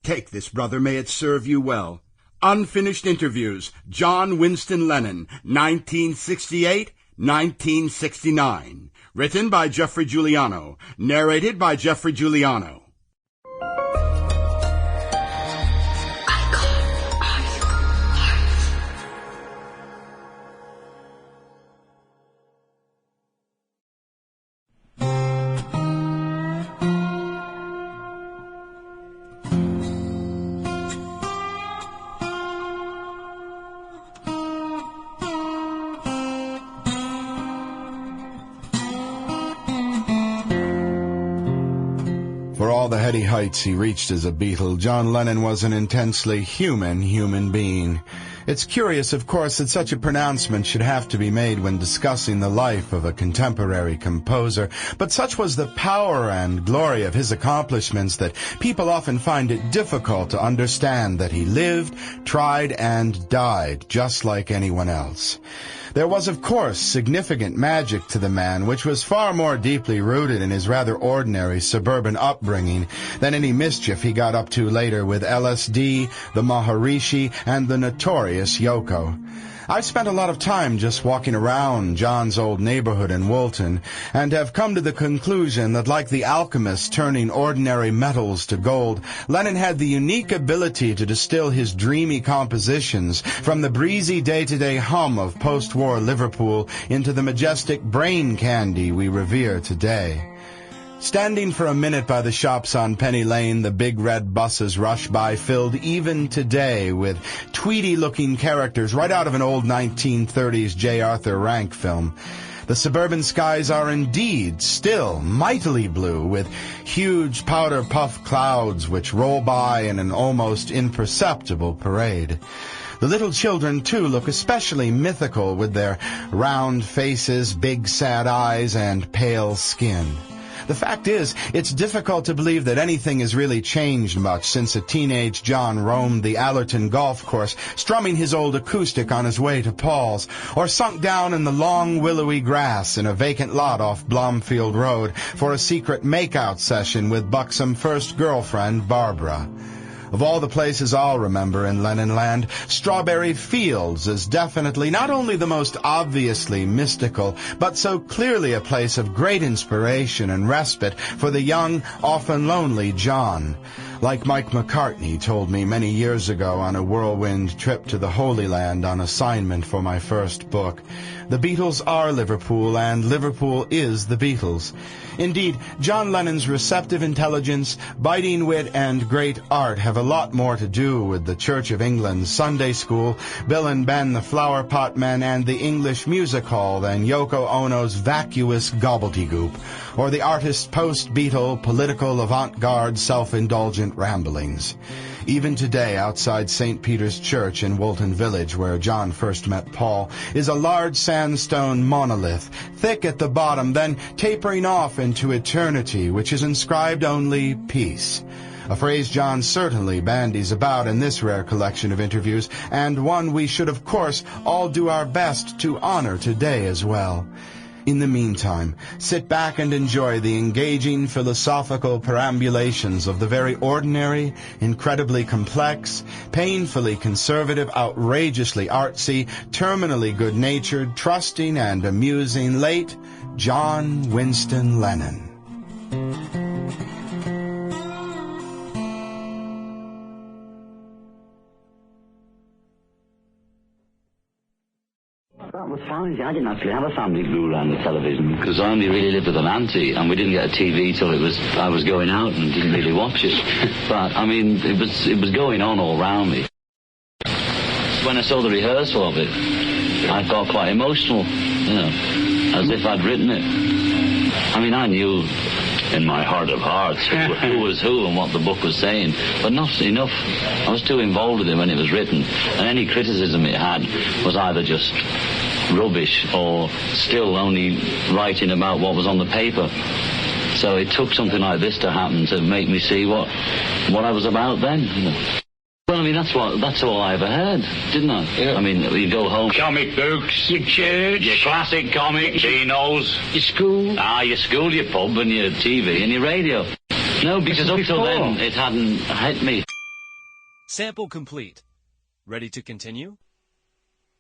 Take this, brother, may it serve you well. Unfinished Interviews, John Winston Lennon, 1968-1969. Written by Geoffrey Giuliano. Narrated by Geoffrey Giuliano. For all the heady heights he reached as a Beatle, John Lennon was an intensely human being. It's curious, of course, that such a pronouncement should have to be made when discussing the life of a contemporary composer, but such was the power and glory of his accomplishments that people often find it difficult to understand that he lived, tried, and died just like anyone else. There was, of course, significant magic to the man, which was far more deeply rooted in his rather ordinary suburban upbringing than any mischief he got up to later with LSD, the Maharishi, and the notorious Yoko. I've spent a lot of time just walking around John's old neighborhood in Woolton, and have come to the conclusion that, like the alchemist turning ordinary metals to gold, Lennon had the unique ability to distill his dreamy compositions from the breezy day-to-day hum of post-war Liverpool into the majestic brain candy we revere today. Standing for a minute by the shops on Penny Lane, the big red buses rush by, filled even today with tweedy-looking characters right out of an old 1930s J. Arthur Rank film. The suburban skies are indeed still mightily blue, with huge powder-puff clouds which roll by in an almost imperceptible parade. The little children, too, look especially mythical with their round faces, big sad eyes, and pale skin. The fact is, it's difficult to believe that anything has really changed much since a teenage John roamed the Allerton golf course, strumming his old acoustic on his way to Paul's, or sunk down in the long willowy grass in a vacant lot off Blomfield Road for a secret make-out session with buxom first girlfriend Barbara. Of all the places I'll remember in Lennonland, Strawberry Fields is definitely not only the most obviously mystical, but so clearly a place of great inspiration and respite for the young, often lonely John. Like Mike McCartney told me many years ago on a whirlwind trip to the Holy Land on assignment for my first book, the Beatles are Liverpool, and Liverpool is the Beatles. Indeed, John Lennon's receptive intelligence, biting wit, and great art have a lot more to do with the Church of England's Sunday School, Bill and Ben the Flower Pot Men, and the English Music Hall than Yoko Ono's vacuous gobbledygook, or the artist's post-Beatle, political, avant-garde, self-indulgent ramblings. Even today, outside St. Peter's Church in Woolton Village, where John first met Paul, is a large sandstone monolith, thick at the bottom, then tapering off into eternity, which is inscribed only peace. A phrase John certainly bandies about in this rare collection of interviews, and one we should, of course, all do our best to honor today as well. In the meantime, sit back and enjoy the engaging philosophical perambulations of the very ordinary, incredibly complex, painfully conservative, outrageously artsy, terminally good-natured, trusting, and amusing late John Winston Lennon. That was fine. I didn't actually have a family glue around the television because I only really lived with an auntie, and we didn't get a TV till I was going out and didn't really watch it. But I mean, it was going on all around me. When I saw the rehearsal of it, I got quite emotional, as if I'd written it. I mean, I knew in my heart of hearts who was who and what the book was saying, but not enough. I was too involved with it when it was written, and any criticism it had was either just rubbish or still only writing about what was on the paper. So it took something like this to happen to make me see what I was about then. Well, I mean, that's all I ever heard, didn't I? Yeah. I mean, you go home. Comic books, your church, your classic comics, Dinos, your school. Your school, your pub, and your TV, and your radio. No, because up till then, it hadn't hit me. Sample complete. Ready to continue?